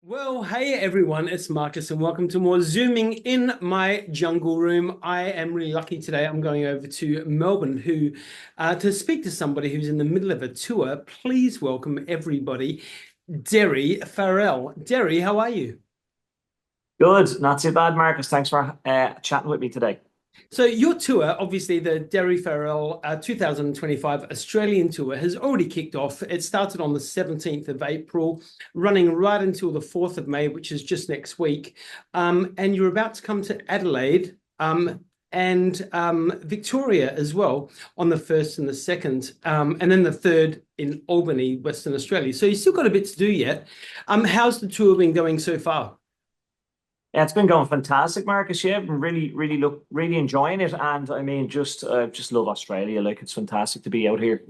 Well, hey everyone, it's Marcus and welcome to more Zooming in my jungle room. I am really lucky today. I'm going over to Melbourne to speak to somebody who's in the middle of a tour. Please welcome everybody, Daoiri Farrell. Daoiri, how are you? Good, not too bad, Marcus. Thanks for chatting with me today. So your tour, obviously the Daoiri Farrell 2025 Australian tour has already kicked off. It started on the 17th of April, running right until the 4th of May, which is just next week. And you're about to come to Adelaide and Victoria as well on the 1st and the 2nd, and then the 3rd in Albany, Western Australia. So you've still got a bit to do yet. How's the tour been going so far? Yeah, it's been going fantastic, Marcus. Yeah, I've been really enjoying it, and I mean, just love Australia. Like, it's fantastic to be out here.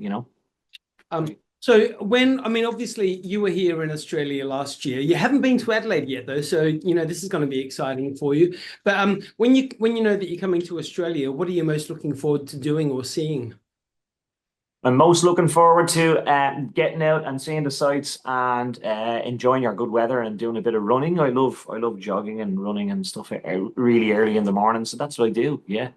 So I mean, obviously you were here in Australia last year. You haven't been to Adelaide yet, though, so this is going to be exciting for you. But when you know that you're coming to Australia, what are you most looking forward to doing or seeing? I'm most looking forward to getting out and seeing the sights and enjoying our good weather and doing a bit of running. I love jogging and running and stuff really early in the morning. So that's what I do. Yeah,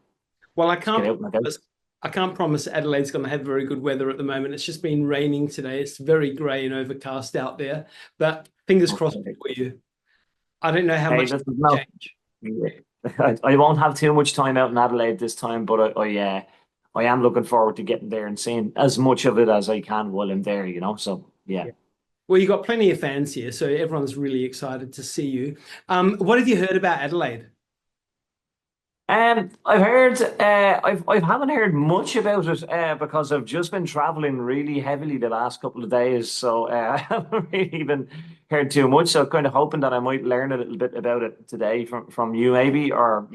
Well, just get out and about. I can't promise Adelaide's going to have very good weather at the moment. It's just been raining today. It's very grey and overcast out there, but fingers crossed Okay. for you. I don't know how Hey, much this is will no. change. Yeah. I won't have too much time out in Adelaide this time, but I am looking forward to getting there and seeing as much of it as I can while I'm there. So yeah. Yeah. Well, you've got plenty of fans here, so everyone's really excited to see you. What have you heard about Adelaide? I've heard I haven't heard much about it because I've just been traveling really heavily the last couple of days, so I haven't really been heard too much. So kind of hoping that I might learn a little bit about it today from you maybe, or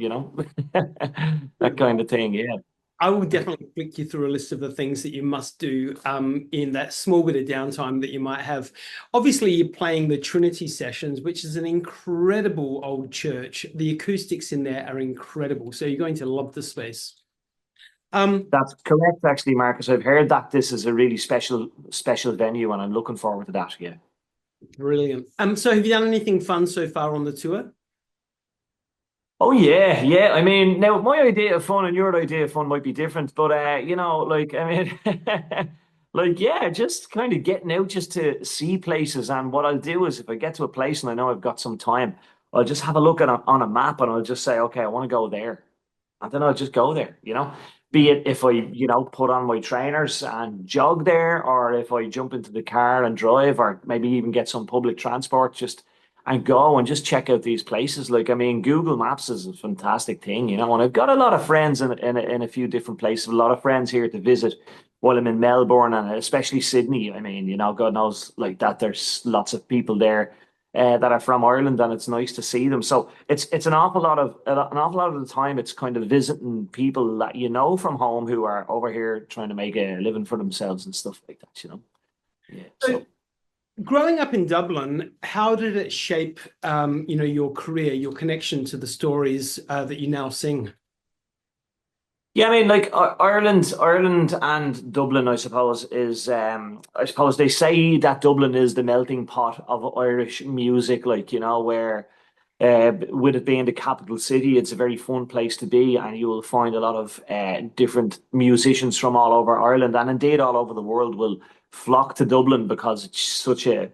that kind of thing. Yeah. I will definitely flick you through a list of the things that you must do in that small bit of downtime that you might have. Obviously, you're playing the Trinity sessions, which is an incredible old church. The acoustics in there are incredible. So you're going to love the space. Um, That's correct, actually, Marcus. I've heard that this is a really special venue, and I'm looking forward to that. Yeah. Brilliant. So have you done anything fun so far on the tour? Oh yeah, yeah. I mean, now my idea of fun and your idea of fun might be different, but like I mean, like yeah, just kind of getting out just to see places. And what I'll do is, if I get to a place and I know I've got some time, I'll just have a look at on a map and I'll just say, okay, I want to go there, and then I'll just go there. Be it if I put on my trainers and jog there, or if I jump into the car and drive, or maybe even get some public transport, just and go and just check out these places. Like, I mean, Google Maps is a fantastic thing, and I've got a lot of friends in a few different places, a lot of friends here to visit while I'm in Melbourne and especially Sydney. I mean, God knows like that there's lots of people there that are from Ireland, and it's nice to see them. So it's an awful lot of the time it's kind of visiting people that you know from home who are over here trying to make a living for themselves and stuff like that. Yeah. So So growing up in Dublin, how did it shape, your career, your connection to the stories that you now sing? yeah, I mean, like Ireland and Dublin, I suppose I suppose they say that Dublin is the melting pot of Irish music, like where with it being the capital city, it's a very fun place to be, and you will find a lot of different musicians from all over Ireland and indeed all over the world will flock to Dublin because it's such a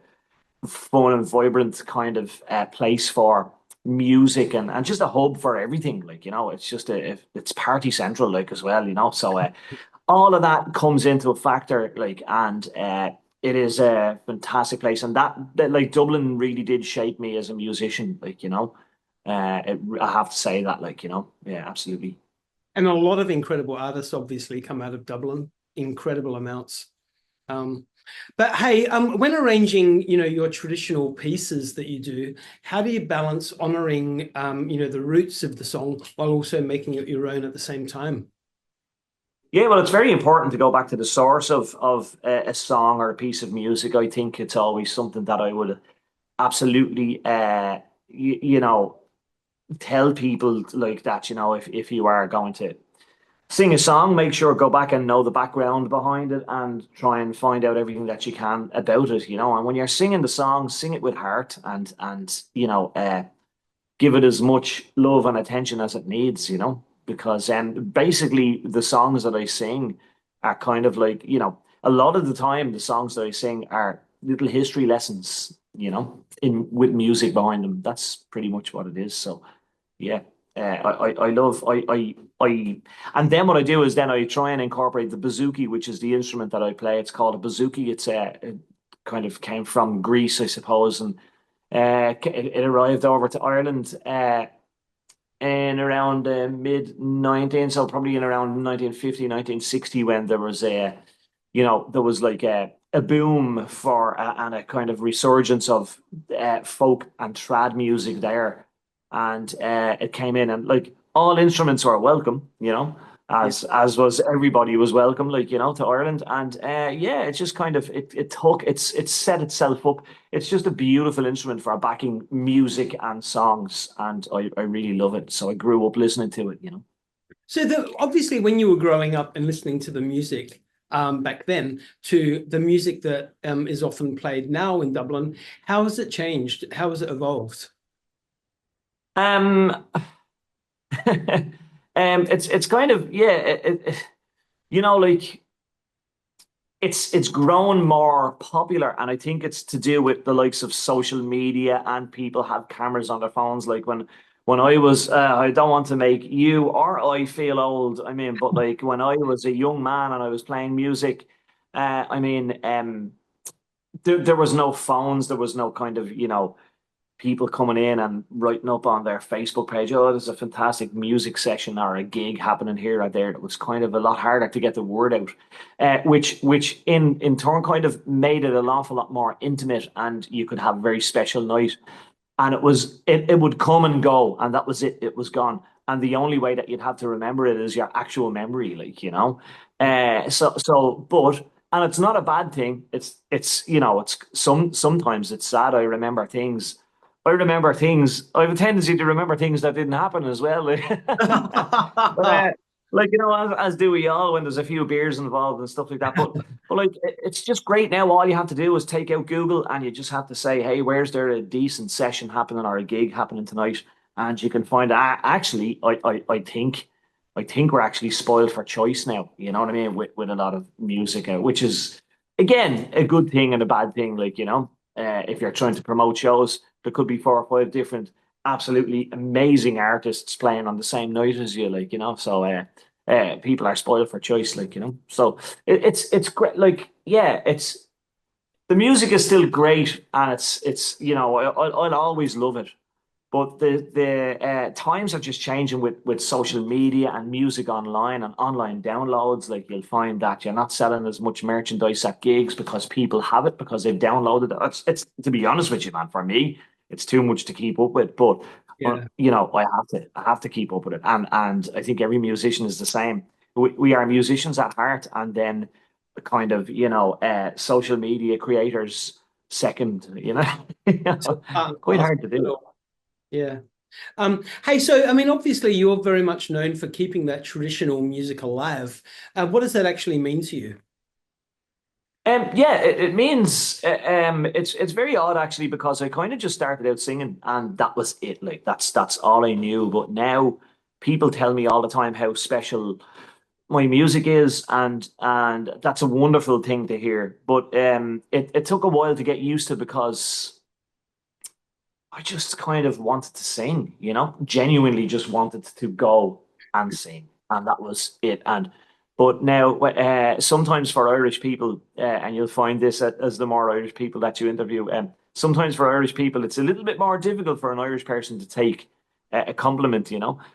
fun and vibrant kind of place for music and just a hub for everything. Like, it's party central, like as well. So all of that comes into a factor, like, and it is a fantastic place. And that like Dublin really did shape me as a musician, I have to say that, yeah, absolutely. And a lot of incredible artists obviously come out of Dublin, incredible amounts. Um, but hey, when arranging, your traditional pieces that you do, how do you balance honoring, the roots of the song while also making it your own at the same time? Yeah, well, it's very important to go back to the source of a song or a piece of music. I think it's always something that I would absolutely, tell people like that. If you are going to sing a song, make sure go back and know the background behind it and try and find out everything that you can about it, you know. And when you're singing the song, sing it with heart and give it as much love and attention as it needs, you know, because basically the songs that I sing are kind of like, you know, a lot of the time the songs that I sing are little history lessons, you know, in with music behind them. That's pretty much what it is. So yeah, I love I and then what I do is then I try and incorporate the bouzouki, which is the instrument that I play. It's called a bouzouki. It kind of came from Greece, I suppose, and it arrived over to Ireland in around mid 19, so probably in around 1950, 1960, when there was there was like a boom for and a kind of resurgence of folk and trad music there, and it came in and like all instruments were welcome, you know, Yeah. as was everybody was welcome, like you know, to Ireland, and yeah, it's just kind of it took it's set itself up. It's just a beautiful instrument for backing music and songs, and I really love it. So I grew up listening to it, you know. So obviously when you were growing up and listening to the music back then to the music that is often played now in Dublin, how has it changed? How has it evolved? Um, it's kind of yeah, you know, like it's grown more popular, and I think it's to do with the likes of social media and people have cameras on their phones. Like when I was, I don't want to make you or I feel old. I mean, but like when I was a young man and I was playing music, I mean, there was no phones, there was no kind of people coming in and writing up on their Facebook page, oh, there's a fantastic music session or a gig happening here or there. It was kind of a lot harder to get the word out, which in turn kind of made it an awful lot more intimate, and you could have a very special night. And it would come and go, and that was it. It was gone. And the only way that you'd have to remember it is your actual memory, like, you know. But and it's not a bad thing. It's it's sometimes it's sad. I remember things. I have a tendency to remember things that didn't happen as well. But like as do we all when there's a few beers involved and stuff like that. But like it's just great now. All you have to do is take out Google and you just have to say, hey, where's there a decent session happening or a gig happening tonight? And you can find actually I think we're actually spoiled for choice now. You know what I mean? With a lot of music, which is again a good thing and a bad thing. Like, if you're trying to promote shows, there could be four or five different absolutely amazing artists playing on the same night as you, like, so people are spoiled for choice, like, so it's great. Like, yeah, it's the music is still great, and it's I'll always love it. But the times are just changing with social media and music online and online downloads. Like, you'll find that you're not selling as much merchandise at gigs because people have it because they've downloaded it. It's to be honest with you, man. For me, it's too much to keep up with. But Yeah. I have to keep up with it, and I think every musician is the same. We are musicians at heart, and then kind of social media creators second. So, Quite hard to do. yeah. Hey, so I mean, obviously, you're very much known for keeping that traditional music alive. What does that actually mean to you? Yeah, it means it's very odd actually, because I kind of just started out singing and that was it. Like, that's all I knew. But now people tell me all the time how special my music is, and that's a wonderful thing to hear. But it took a while to get used to, because I just kind of wanted to sing, genuinely just wanted to go and sing, and that was it. And but now, sometimes for Irish people, and you'll find this as the more Irish people that you interview, sometimes for Irish people, it's a little bit more difficult for an Irish person to take a compliment,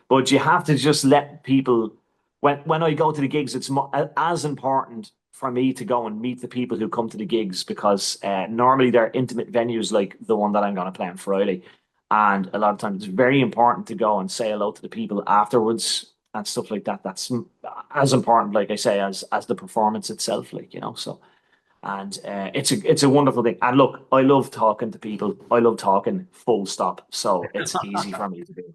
But you have to just let people. When I go to the gigs, it's as important for me to go and meet the people who come to the gigs, because normally they're intimate venues like the one that I'm going to play on Friday. And a lot of times it's very important to go and say hello to the people afterwards and stuff like that. That's as important, like I say, as the performance itself, like, so. And it's a wonderful thing. And look, I love talking to people. I love talking, full stop. So it's easy for me to do.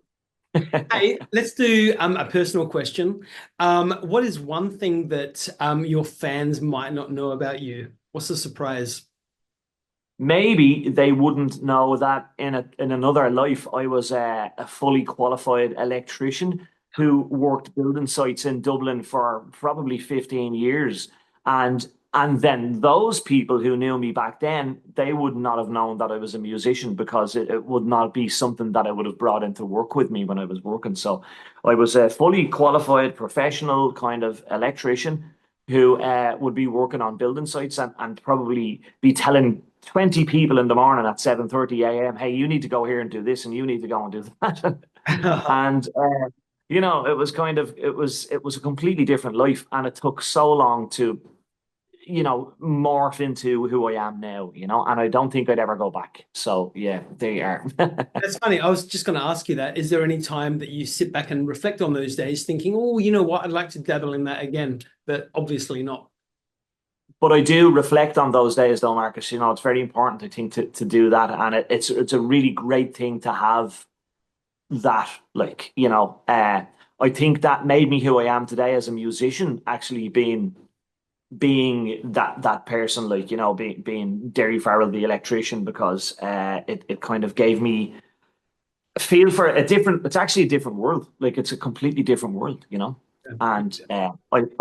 Hey, let's do a personal question. What is one thing that your fans might not know about you? What's the surprise? Maybe they wouldn't know that in another life I was a fully qualified electrician who worked building sites in Dublin for probably 15 years. And then those people who knew me back then, they would not have known that I was a musician because it would not be something that I would have brought into work with me when I was working. So I was a fully qualified professional kind of electrician who would be working on building sites and probably be telling 20 people in the morning at 7:30 a.m., hey, you need to go here and do this, and you need to go and do that. And it was kind of it was a completely different life, and it took so long to morph into who I am now, and I don't think I'd ever go back. So yeah, there you are. That's funny. I was just going to ask you that. Is there any time that you sit back and reflect on those days, thinking, "Oh, you know what? I'd like to dabble in that again," but obviously not. But I do reflect on those days, though, Marcus. It's very important, I think, to do that, and it's a really great thing to have that. I think that made me who I am today as a musician. Actually, being that person, being Daoiri Farrell, the electrician, because it kind of gave me a feel for a different. It's actually a different world. Like it's a completely different world. And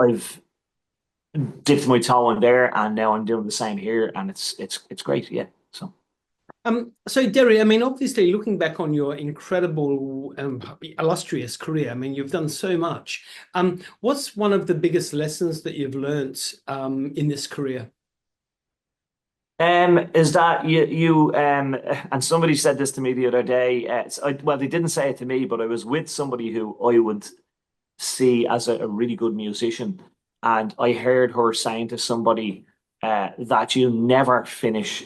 I've dipped my toe in there, and now I'm doing the same here, and it's great. Yeah. So So Derry, I mean, obviously looking back on your incredible, illustrious career, I mean, you've done so much. What's one of the biggest lessons that you've learnt in this career? is that and somebody said this to me the other day. Well, they didn't say it to me, but I was with somebody who I would see as a really good musician, and I heard her saying to somebody that you never finish,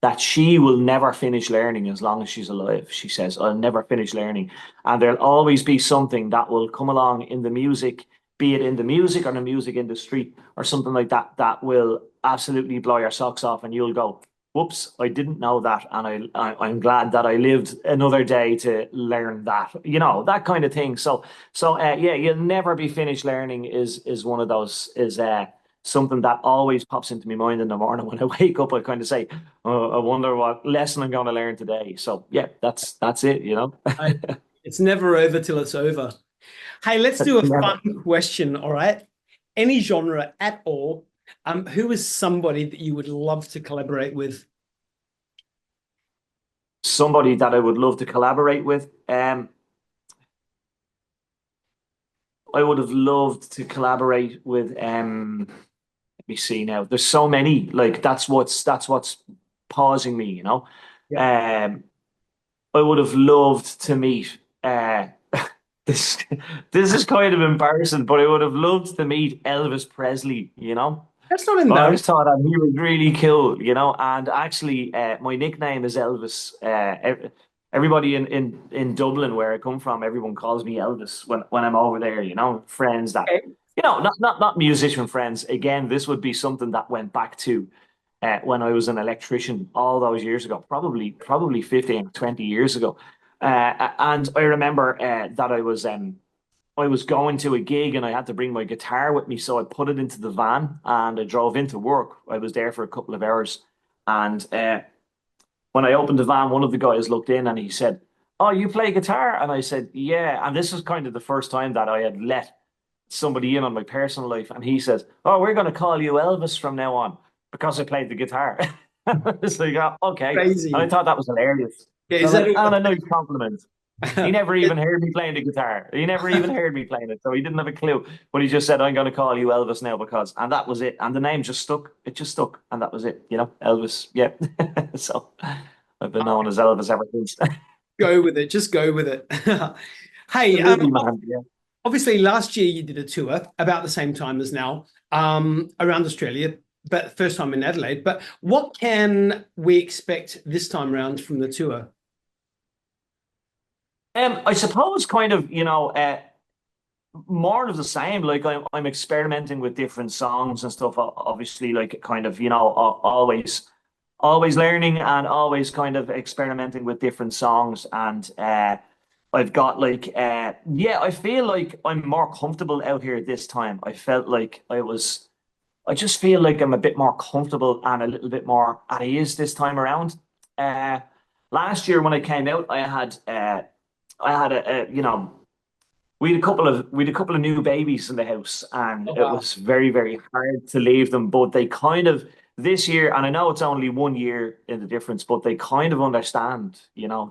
that she will never finish learning as long as she's alive. She says, I'll never finish learning. And there'll always be something that will come along in the music, be it in the music or the music industry or something like that, that will absolutely blow your socks off. And you'll go, whoops, I didn't know that. And I'm glad that I lived another day to learn that, that kind of thing. So yeah, you'll never be finished learning is one of those, is something that always pops into my mind in the morning when I wake up. I kind of say, oh, I wonder what lesson I'm going to learn today. So yeah, that's it. I, it's never over till it's over. Hey, let's do a Never. fun question, all right? Any genre at all. Who is somebody that you would love to collaborate with? Somebody that I would love to collaborate with. I would have loved to collaborate with let me see now. There's so many. Like that's what's pausing me. Yeah. I would have loved to meet this this is kind of embarrassing, but I would have loved to meet Elvis Presley. That's not I always embarrassing. thought that he was really cool. And actually, my nickname is Elvis. Everybody in Dublin, where I come from, everyone calls me Elvis when I'm over there. Friends that Okay. not musician friends. Again, this would be something that went back to when I was an electrician all those years ago, probably 15, 20 years ago. And I remember that I was going to a gig and I had to bring my guitar with me. So I put it into the van and I drove into work. I was there for a couple of hours. And when I opened the van, one of the guys looked in and he said, oh, you play guitar? And I said, yeah. And this was kind of the first time that I had let somebody in on my personal life. And he says, oh, we're going to call you Elvis from now on because I played the guitar. It's like, oh, okay. And I Crazy. thought that was hilarious. Yeah, So I is was like, that and a nice compliment. He never it- even heard me playing the guitar. He never even heard me playing it. So he didn't have a clue. But he just said, I'm going to call you Elvis now because, and that was it. And the name just stuck. It just stuck. And that was it. Elvis. Yeah. So I've been known as Elvis ever since. go with it? Just go with it. Hey, Absolutely, man. Yeah. obviously last year you did a tour about the same time as now, around Australia, but first time in Adelaide. But what can we expect this time around from the tour? I suppose kind of, more of the same. Like I'm experimenting with different songs and stuff. Obviously, like kind of, always learning and always kind of experimenting with different songs. And I've got like yeah, I feel like I'm more comfortable out here this time. I felt like I just feel like I'm a bit more comfortable and a little bit more at ease this time around. Uh, Last year when I came out, I had you know, we had a couple of new babies in the house, and Oh, it wow. was very, very hard to leave them. But they kind of this year, and I know it's only 1 year in the difference, but they kind of understand,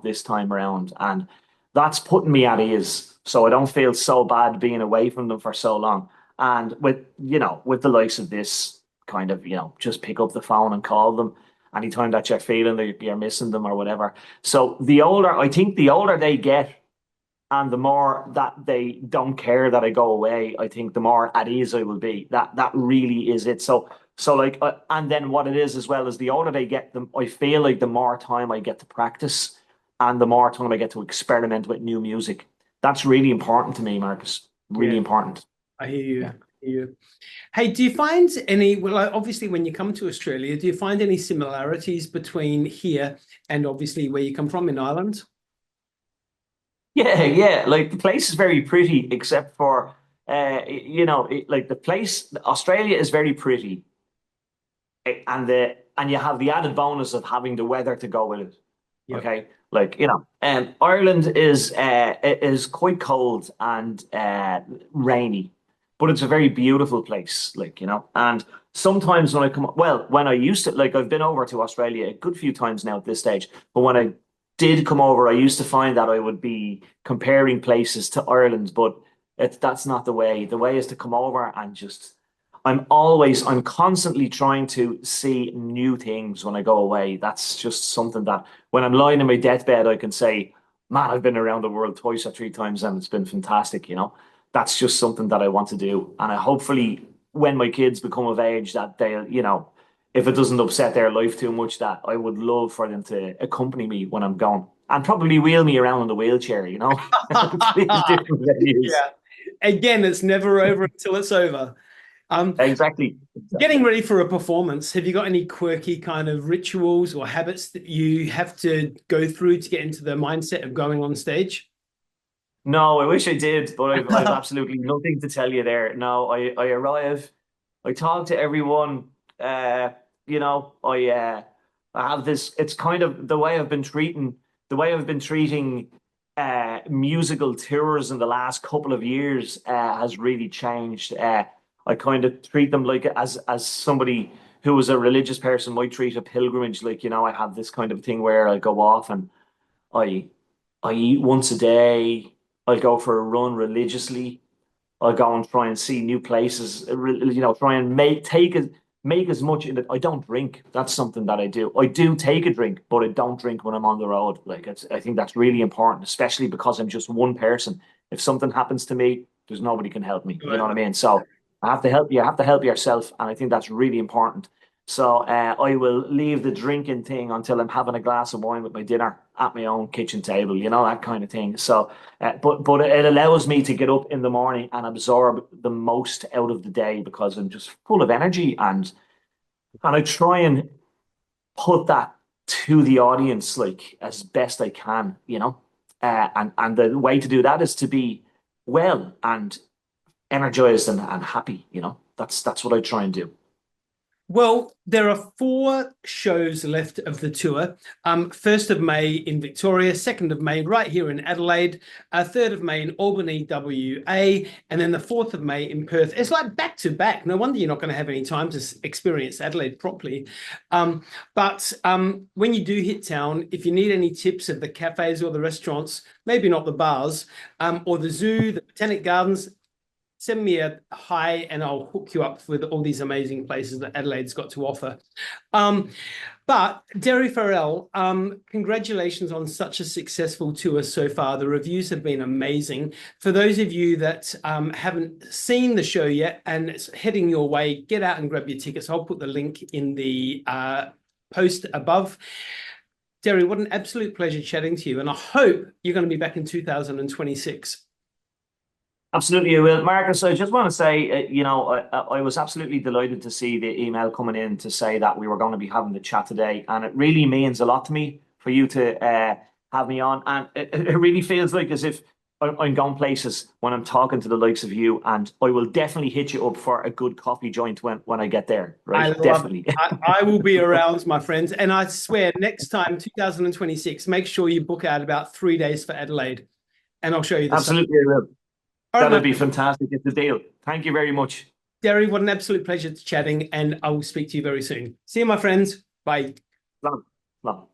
this time around, and that's putting me at ease. So I don't feel so bad being away from them for so long. And with the likes of this kind of, just pick up the phone and call them anytime that you're feeling that you're missing them or whatever. So I think the older they get, and the more that they don't care that I go away, I think the more at ease I will be. That really is it. So like, and then what it is as well is the older they get, them I feel like the more time I get to practice, and the more time I get to experiment with new music. That's really important to me, Marcus. Really Yeah, important. I hear you. Yeah. I hear you. Hey, do you find any, well, like, obviously, when you come to Australia, do you find any similarities between here and obviously where you come from in Ireland? Yeah, yeah. Like the place is very pretty, except for like the place. Australia is very pretty, and you have the added bonus of having the weather to go with it. Yep. Okay, like Ireland is quite cold and rainy, but it's a very beautiful place. And sometimes when I come, well, when I used to, like, I've been over to Australia a good few times now at this stage, but when I did come over, I used to find that I would be comparing places to Ireland, but that's not the way. The way is to come over and just I'm constantly trying to see new things when I go away. That's just something that when I'm lying in my deathbed, I can say, man, I've been around the world twice or three times and it's been fantastic. That's just something that I want to do. And I hopefully when my kids become of age that if it doesn't upset their life too much, that I would love for them to accompany me when I'm gone and probably wheel me around in the wheelchair, to these different venues. Yeah. Again, it's never over until it's over. Um, Exactly. Getting Exactly. ready for a performance, have you got any quirky kind of rituals or habits that you have to go through to get into the mindset of going on stage? No, I wish I did, but I've absolutely nothing to tell you there. No, I arrive, I talk to everyone. I have this. It's kind of the way I've been treating musical tours in the last couple of years has really changed. I kind of treat them like as somebody who was a religious person might treat a pilgrimage. Like, I have this kind of thing where I go off and I I eat once a day. I'll go for a run religiously. I'll go and try and see new places. Try and make as much in it. I don't drink. That's something that I do. I do take a drink, but I don't drink when I'm on the road. I think that's really important, especially because I'm just one person. If something happens to me, there's nobody can help me. You know what I mean? So I have to help you. I have to help yourself, and I think that's really important. So I will leave the drinking thing until I'm having a glass of wine with my dinner at my own kitchen table, that kind of thing. So, but it allows me to get up in the morning and absorb the most out of the day because I'm just full of energy, and I try and put that to the audience like as best I can. And the way to do that is to be well and energized and happy. That's what I try and do. Well, there are four shows left of the tour. 1st of May in Victoria, 2nd of May right here in Adelaide, 3rd of May in Albany, WA, and then the 4th of May in Perth. It's like back to back. No wonder you're not going to have any time to experience Adelaide properly. But when you do hit town, if you need any tips of the cafes or the restaurants, maybe not the bars, or the zoo, the Botanic Gardens, send me a hi and I'll hook you up with all these amazing places that Adelaide's got to offer. But Daoiri Farrell, congratulations on such a successful tour so far. The reviews have been amazing. For those of you that haven't seen the show yet and it's heading your way, get out and grab your tickets. I'll put the link in the post above. Daoiri, what an absolute pleasure chatting to you. And I hope you're going to be back in 2026. Absolutely, I will. Marcus, I just want to say, I was absolutely delighted to see the email coming in to say that we were going to be having the chat today. And it really means a lot to me for you to have me on. And it really feels like as if I'm going places when I'm talking to the likes of you, and I will definitely hit you up for a good coffee joint when I get there, I right? love Definitely. it. I will be around, my friends. And I swear, next time, 2026, make sure you book out about 3 days for Adelaide, and I'll show you the sun. Absolutely, I will. All right, That'll my be friend. fantastic. It's a deal. Thank you very much. Derry, what an absolute pleasure chatting, and I will speak to you very soon. See you, my friends. Bye. Slán. Slán.